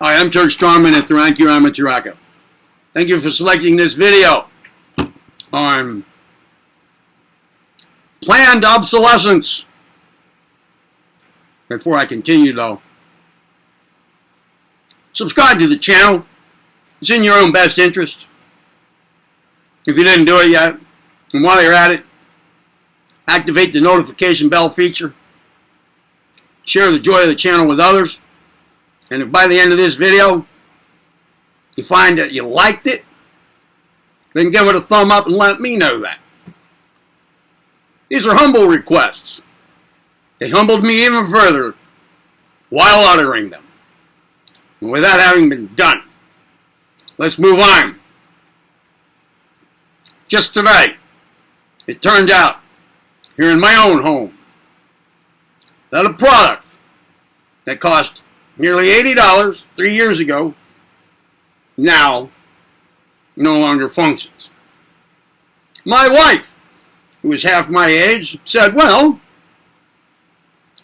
Hi, I'm Turk Strongman at the Rank Amateur. Thank you for selecting this video on planned obsolescence. Before I continue though, subscribe to the channel. It's in your own best interest. If you didn't do it yet, and while you're at it, activate the notification bell feature. Share the joy of the channel with others. And if by the end of this video you find that you liked it, then give it a thumb up and let me know that. These are humble requests. They humbled me even further while uttering them. And with that having been done, let's move on. Just today, it turned out, here in my own home, that a product that cost nearly $80 3 years ago now no longer functions. My wife, who is half my age, said, well,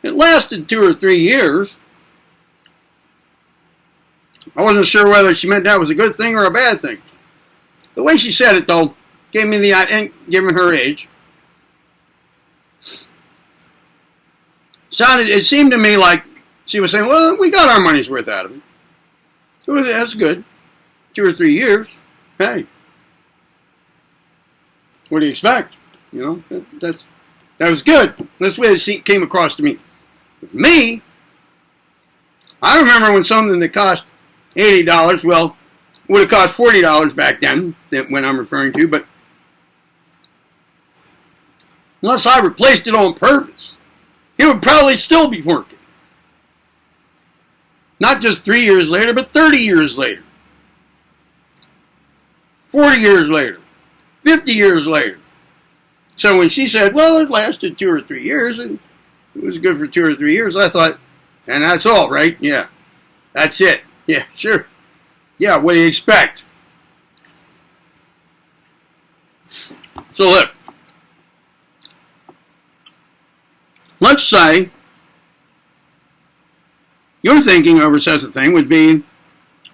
it lasted 2 or 3 years. I wasn't sure whether she meant that was a good thing or a bad thing. The way she said it, though, gave me the idea, given her age. It seemed to me like she was saying, well, we got our money's worth out of it. So that's good. 2 or 3 years. Hey. What do you expect? You know, that was good. That's the way it came across to me. With me, I remember when something that cost $80, well, would have cost $40 back then, when I'm referring to, but unless I replaced it on purpose, it would probably still be working. Not just 3 years later, but 30 years later. 40 years later. 50 years later. So when she said, well, it lasted 2 or 3 years, and it was good for 2 or 3 years, I thought, and that's all, right? Yeah. That's it. Yeah, sure. Yeah, what do you expect? So look. Let's say your thinking over such a thing would be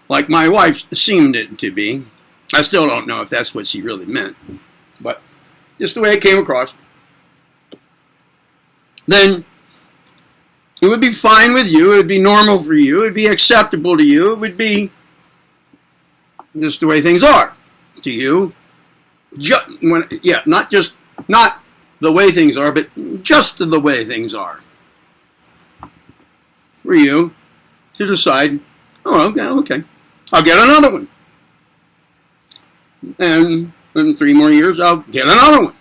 like my wife seemed it to be. I still don't know if that's what she really meant, but just the way it came across. Then it would be fine with you. It would be normal for you. It would be acceptable to you. It would be just the way things are to you. Not the way things are, but just the way things are. For you to decide, oh, okay, I'll get another one. And in 3 more years, I'll get another one.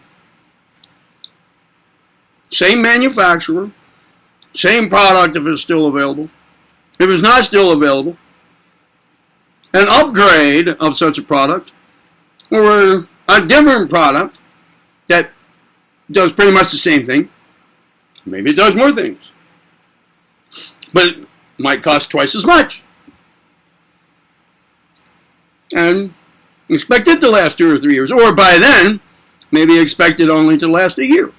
Same manufacturer, same product if it's still available. If it's not still available, an upgrade of such a product or a different product that does pretty much the same thing. Maybe it does more things. But it might cost twice as much. And expect it to last 2 or 3 years. Or by then, maybe expect it only to last a year.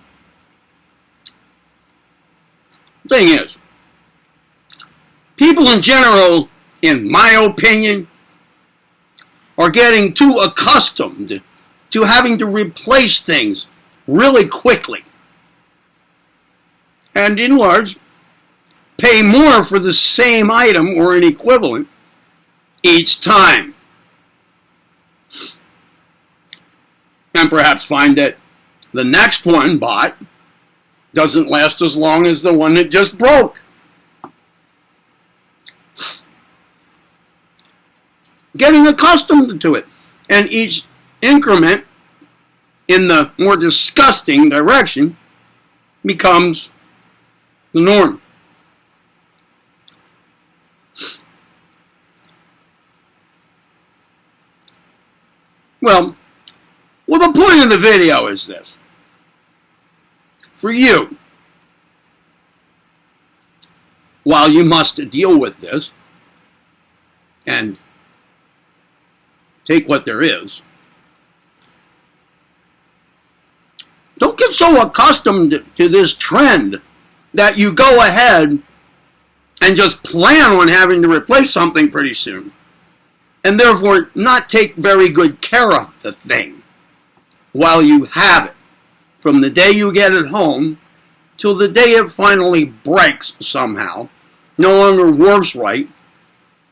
Thing is, people in general, in my opinion, are getting too accustomed to having to replace things really quickly. And in large, pay more for the same item or an equivalent each time. And perhaps find that the next one bought doesn't last as long as the one that just broke. Getting accustomed to it. And each increment in the more disgusting direction becomes the norm. Well, the point of the video is this. For you, while you must deal with this and take what there is, don't get so accustomed to this trend that you go ahead and just plan on having to replace something pretty soon, and therefore not take very good care of the thing while you have it, from the day you get it home till the day it finally breaks somehow, no longer works right,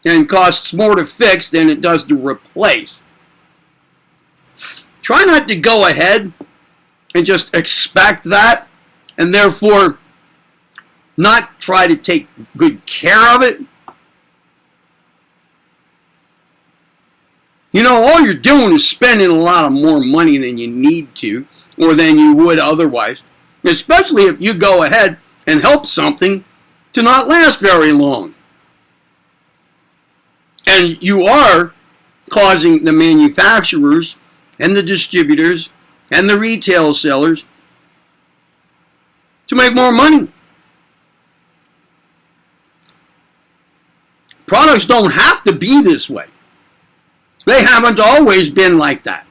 and costs more to fix than it does to replace. Try not to go ahead and just expect that, and therefore not try to take good care of it. You know, all you're doing is spending a lot of more money than you need to, or than you would otherwise, especially if you go ahead and help something to not last very long. And you are causing the manufacturers and the distributors and the retail sellers to make more money. Products don't have to be this way. They haven't always been like that.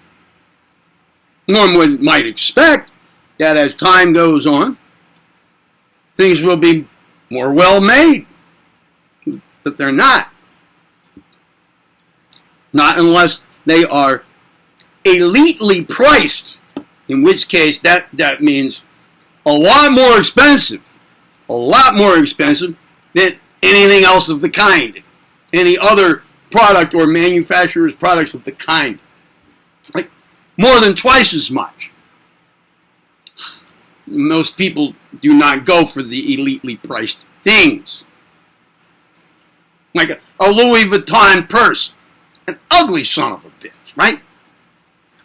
One might expect that as time goes on, things will be more well made. But they're not. Not unless they are elitely priced, in which case that means a lot more expensive than anything else of the kind, any other product or manufacturer's products of the kind. Like more than twice as much. Most people do not go for the elitely priced things. Like a Louis Vuitton purse, an ugly son of a bitch, right?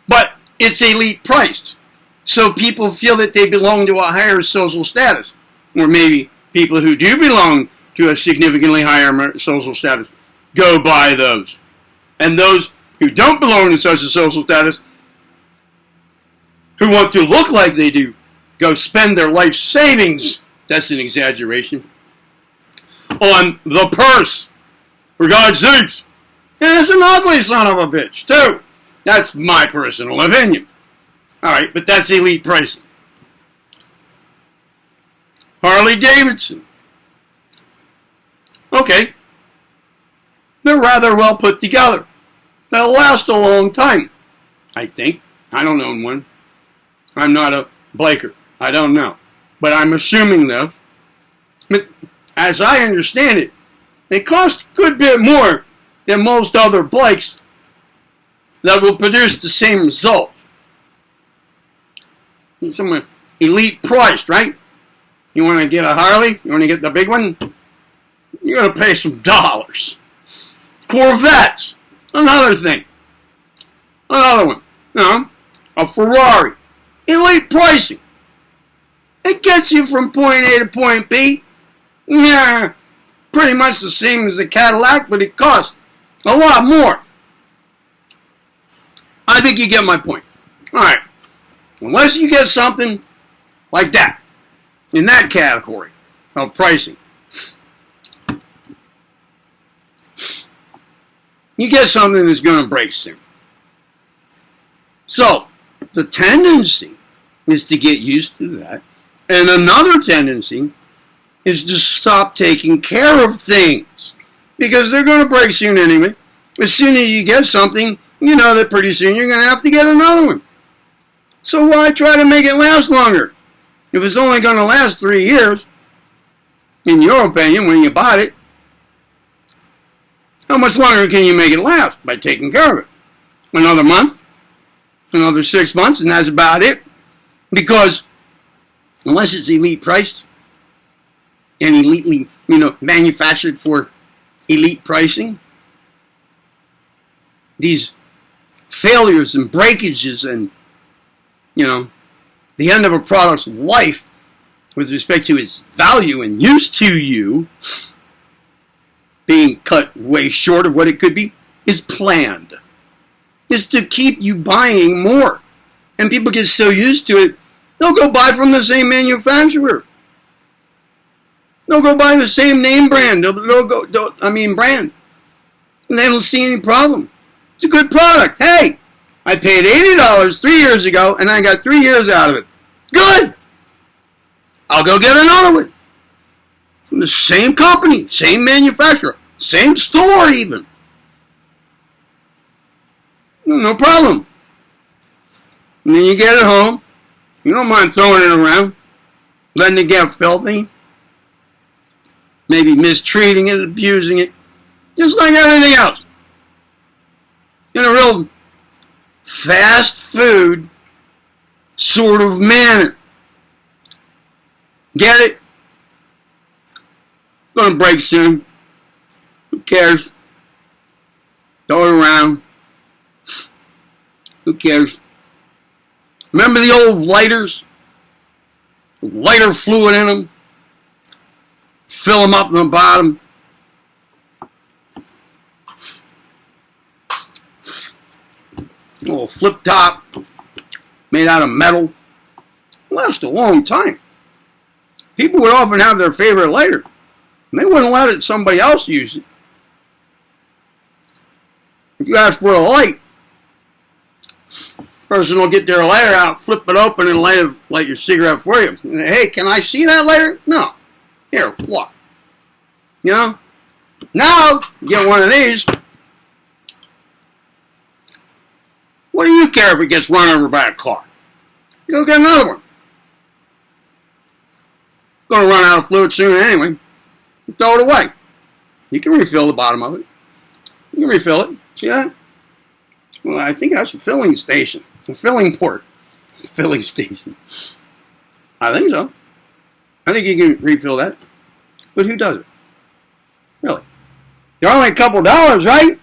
But it's elite priced. So people feel that they belong to a higher social status. Or maybe people who do belong to a significantly higher social status go buy those. And those who don't belong to such a social status, who want to look like they do, go spend their life savings, that's an exaggeration, on the purse. For God's sakes. And it's an ugly son of a bitch, too. That's my personal opinion. Alright, but that's elite pricing. Harley Davidson. Okay. They're rather well put together. They'll last a long time, I think. I don't own one. I'm not a biker. I don't know. But I'm assuming, though, but as I understand it, they cost a good bit more than most other bikes that will produce the same result. Somewhere elite priced, right? You want to get a Harley? You want to get the big one? You're going to pay some dollars. Corvettes, another thing. Another one. No, a Ferrari. Elite pricing. It gets you from point A to point B. Yeah, pretty much the same as a Cadillac, but it costs a lot more. I think you get my point. All right. Unless you get something like that, in that category of pricing, you get something that's going to break soon. So, the tendency is to get used to that. And another tendency is to stop taking care of things. Because they're going to break soon anyway. As soon as you get something, you know that pretty soon you're going to have to get another one. So why try to make it last longer? If it's only going to last 3 years, in your opinion, when you bought it, how much longer can you make it last by taking care of it? Another month? Another 6 months, and that's about it? Because unless it's elite priced and elitely, manufactured for elite pricing, these failures and breakages and, the end of a product's life with respect to its value and use to you being cut way short of what it could be is planned. Is to keep you buying more. And people get so used to it, they'll go buy from the same manufacturer. They'll go buy the same name brand. Brand. And they don't see any problem. It's a good product. Hey, I paid $80 3 years ago, and I got 3 years out of it. Good! I'll go get another one. from the same company, same manufacturer, same store even. No problem. And then you get it home. You don't mind throwing it around, letting it get filthy, maybe mistreating it, abusing it, just like everything else. In a real fast food sort of manner. Get it? Gonna break soon. Who cares? Throw it around. Who cares? Remember the old lighters? Lighter fluid in them. Fill them up in the bottom. A little flip top made out of metal. Last a long time. People would often have their favorite lighter, and they wouldn't let somebody else use it. If you ask for a light, the person will get their lighter out, flip it open, and light your cigarette for you. Hey, can I see that lighter? No. Here, look. You know? Now, get one of these. What do you care if it gets run over by a car? Go get another one. Going to run out of fluid soon anyway. Throw it away. You can refill the bottom of it. You can refill it. See that? Well, I think that's a filling station. A filling port. A filling station. I think so. I think you can refill that. But who does it? Really? They're only a couple dollars, right?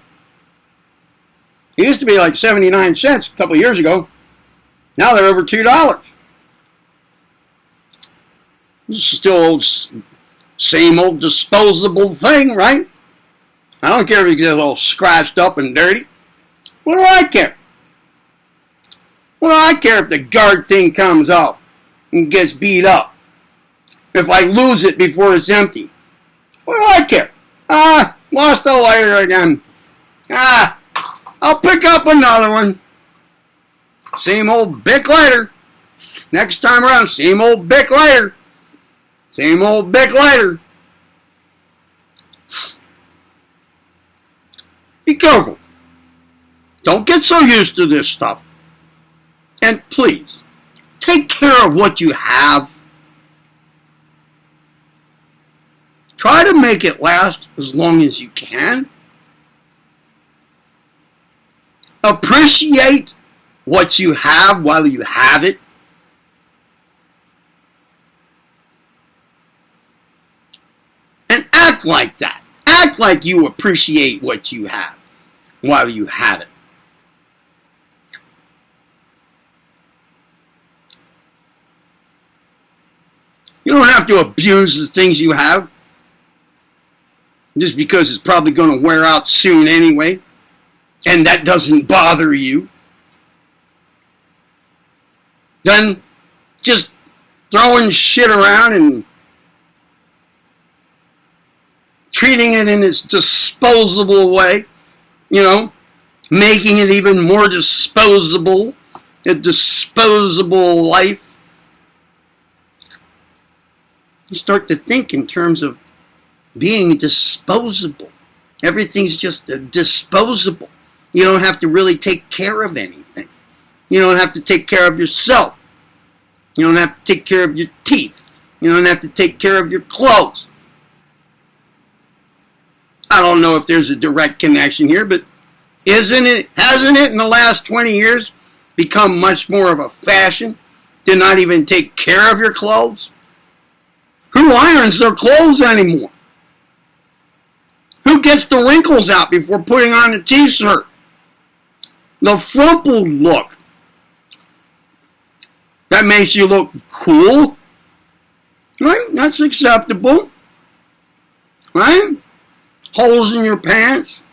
It used to be like 79 cents a couple of years ago. Now they're over $2. This is still same old disposable thing, right? I don't care if it gets all scratched up and dirty. What do I care? What do I care if the guard thing comes off and gets beat up? If I lose it before it's empty? What do I care? Lost a lighter again. I'll pick up another one. Same old Bic lighter. Next time around, same old Bic lighter. Same old Bic lighter. Be careful. Don't get so used to this stuff. And please, take care of what you have. Try to make it last as long as you can. Appreciate what you have while you have it. And act like that. Act like you appreciate what you have while you have it. You don't have to abuse the things you have just because it's probably going to wear out soon anyway, and that doesn't bother you. Then just throwing shit around and treating it in this disposable way, making it even more disposable, a disposable life. You start to think in terms of being disposable. Everything's just disposable. You don't have to really take care of anything. You don't have to take care of yourself. You don't have to take care of your teeth. You don't have to take care of your clothes. I don't know if there's a direct connection here, but hasn't it in the last 20 years become much more of a fashion to not even take care of your clothes? Who irons their clothes anymore? Who gets the wrinkles out before putting on a t-shirt? The frumpled look. That makes you look cool. Right? That's acceptable. Right? Holes in your pants.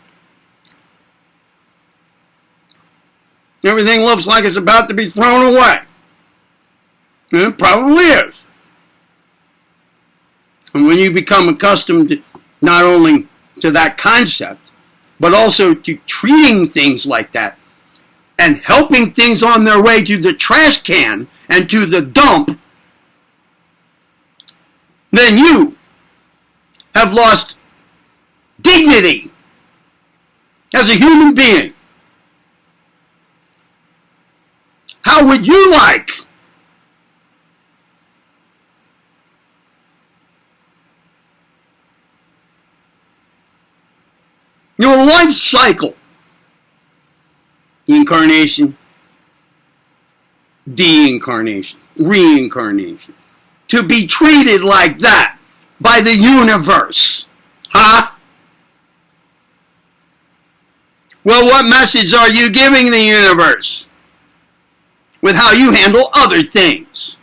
Everything looks like it's about to be thrown away. And it probably is. And when you become accustomed to not only to that concept, but also to treating things like that and helping things on their way to the trash can and to the dump, then you have lost dignity as a human being. How would you like your life cycle, incarnation, deincarnation, reincarnation, to be treated like that by the universe? Huh? Well, what message are you giving the universe with how you handle other things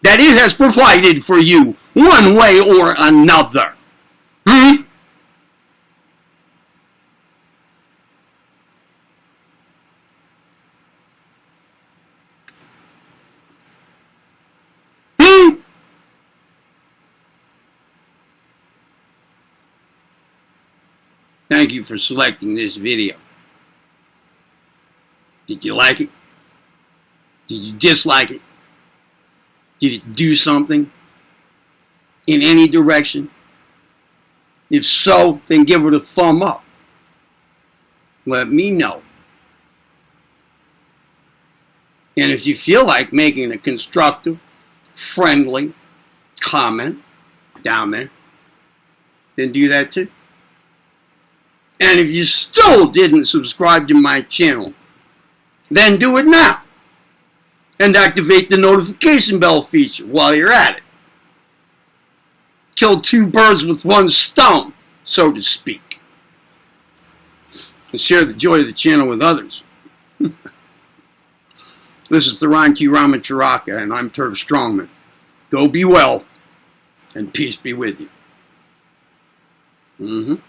that it has provided for you one way or another? Hmm? Thank you for selecting this video. Did you like it? Did you dislike it? Did it do something in any direction? If so, then give it a thumb up. Let me know. And if you feel like making a constructive, friendly comment down there, then do that too. And if you still didn't subscribe to my channel, then do it now. And activate the notification bell feature while you're at it. Kill two birds with one stone, so to speak. And share the joy of the channel with others. This is the Ranki Ramacharaka, and I'm Turf Strongman. Go be well, and peace be with you.